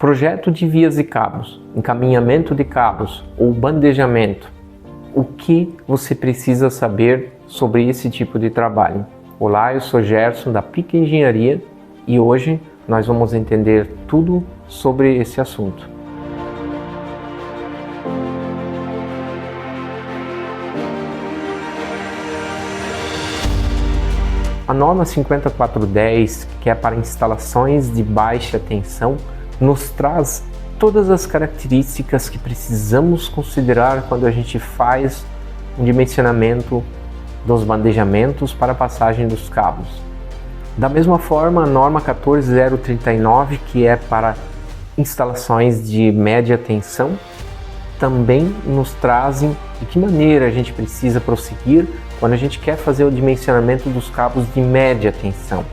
Projeto de vias e cabos, encaminhamento de cabos ou bandejamento. O que você precisa saber sobre esse tipo de trabalho? Olá, eu sou Gerson da Pica Engenharia e hoje nós vamos entender tudo sobre esse assunto. A norma 5410, que é para instalações de baixa tensão, nos traz todas as características que precisamos considerar quando a gente faz um dimensionamento dos bandejamentos para a passagem dos cabos. Da mesma forma, a norma 14039, que é para instalações de média tensão, também nos trazem de que maneira a gente precisa prosseguir quando a gente quer fazer o dimensionamento dos cabos de média tensão.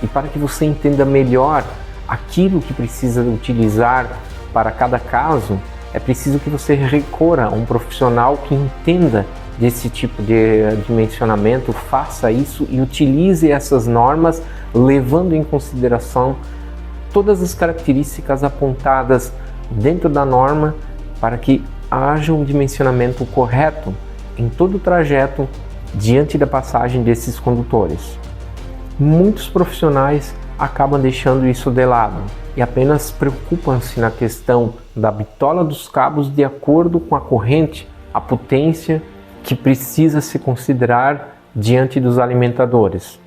E para que você entenda melhor aquilo que precisa utilizar para cada caso, é preciso que você recorra a um profissional que entenda desse tipo de dimensionamento, faça isso e utilize essas normas, levando em consideração todas as características apontadas dentro da norma para que haja um dimensionamento correto em todo o trajeto diante da passagem desses condutores. Muitos profissionais acabam deixando isso de lado e apenas preocupam-se na questão da bitola dos cabos de acordo com a corrente, a potência que precisa se considerar diante dos alimentadores.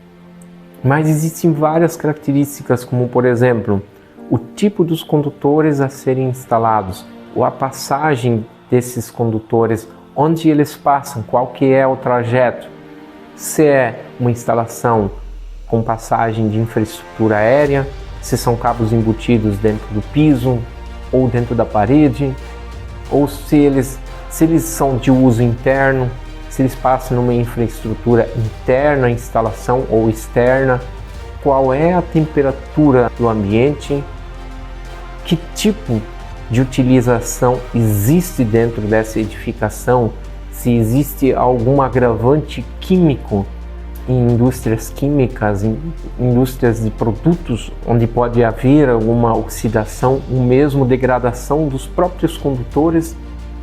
Mas existem várias características, como por exemplo, o tipo dos condutores a serem instalados, ou a passagem desses condutores, onde eles passam, qual que é o trajeto, se é uma instalação com passagem de infraestrutura aérea, se são cabos embutidos dentro do piso ou dentro da parede, ou se eles são de uso interno, se eles passam numa infraestrutura interna à instalação ou externa, qual é a temperatura do ambiente, que tipo de utilização existe dentro dessa edificação, se existe algum agravante químico em indústrias químicas, em indústrias de produtos, onde pode haver alguma oxidação ou mesmo degradação dos próprios condutores,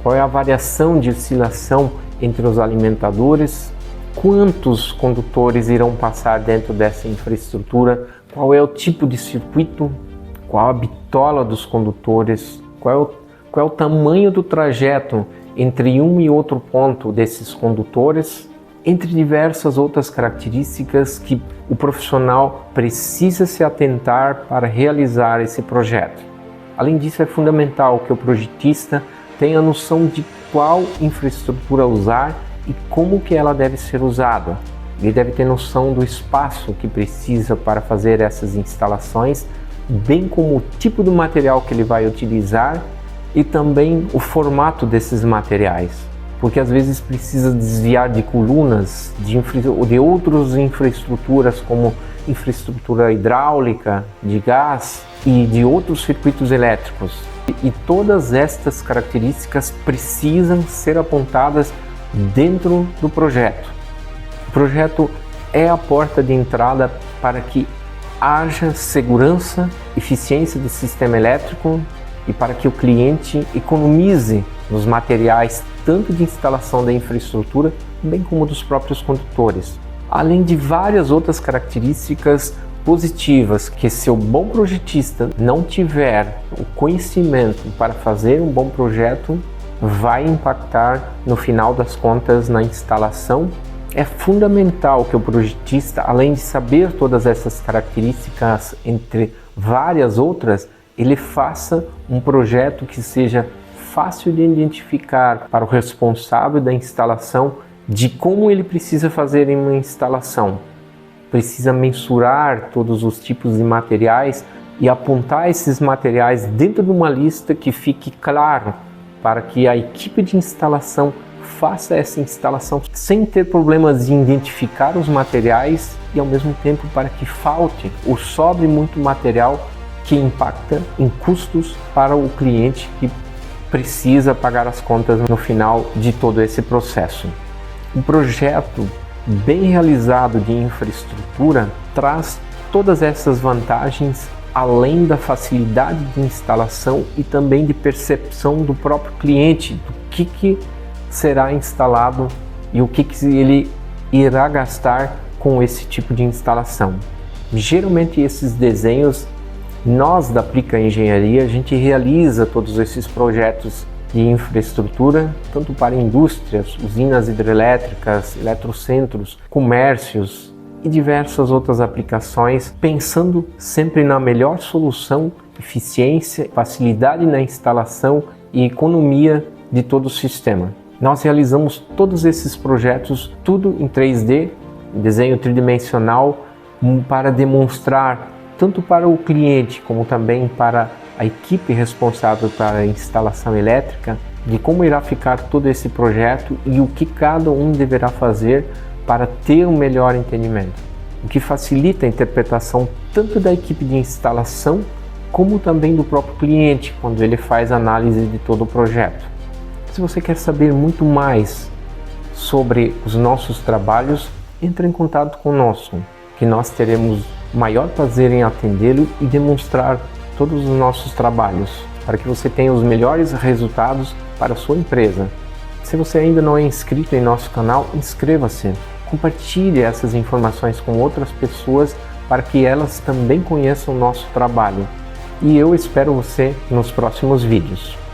qual é a variação de oscilação entre os alimentadores, quantos condutores irão passar dentro dessa infraestrutura, qual é o tipo de circuito, qual a bitola dos condutores, qual é o tamanho do trajeto entre um e outro ponto desses condutores, entre diversas outras características que o profissional precisa se atentar para realizar esse projeto. Além disso, é fundamental que o projetista tenha noção de qual infraestrutura usar e como que ela deve ser usada. Ele deve ter noção do espaço que precisa para fazer essas instalações, bem como o tipo do material que ele vai utilizar e também o formato desses materiais, porque às vezes precisa desviar de colunas de outras infraestruturas como infraestrutura hidráulica, de gás e de outros circuitos elétricos. E todas estas características precisam ser apontadas dentro do projeto. O projeto é a porta de entrada para que haja segurança, eficiência do sistema elétrico e para que o cliente economize nos materiais tanto de instalação da infraestrutura, bem como dos próprios condutores. Além de várias outras características positivas que, se o bom projetista não tiver o conhecimento para fazer um bom projeto, vai impactar no final das contas na instalação. É fundamental que o projetista, além de saber todas essas características, entre várias outras, ele faça um projeto que seja fácil de identificar para o responsável da instalação de como ele precisa fazer em uma instalação. Precisa mensurar todos os tipos de materiais e apontar esses materiais dentro de uma lista que fique claro para que a equipe de instalação faça essa instalação sem ter problemas de identificar os materiais e ao mesmo tempo para que falte ou sobre muito material que impacta em custos para o cliente que precisa pagar as contas no final de todo esse processo. Um projeto bem realizado de infraestrutura traz todas essas vantagens além da facilidade de instalação e também de percepção do próprio cliente, do que será instalado e o que ele irá gastar com esse tipo de instalação. Geralmente esses desenhos, nós da Aplica Engenharia, a gente realiza todos esses projetos de infraestrutura, tanto para indústrias, usinas hidrelétricas, eletrocentros, comércios e diversas outras aplicações, pensando sempre na melhor solução, eficiência, facilidade na instalação e economia de todo o sistema. Nós realizamos todos esses projetos, tudo em 3D, desenho tridimensional, para demonstrar tanto para o cliente como também para a equipe responsável para a instalação elétrica de como irá ficar todo esse projeto e o que cada um deverá fazer para ter um melhor entendimento, o que facilita a interpretação tanto da equipe de instalação como também do próprio cliente quando ele faz análise de todo o projeto. Se você quer saber muito mais sobre os nossos trabalhos, entre em contato conosco, que nós teremos maior prazer em atendê-lo e demonstrar todos os nossos trabalhos, para que você tenha os melhores resultados para a sua empresa. Se você ainda não é inscrito em nosso canal, inscreva-se. Compartilhe essas informações com outras pessoas para que elas também conheçam o nosso trabalho. E eu espero você nos próximos vídeos.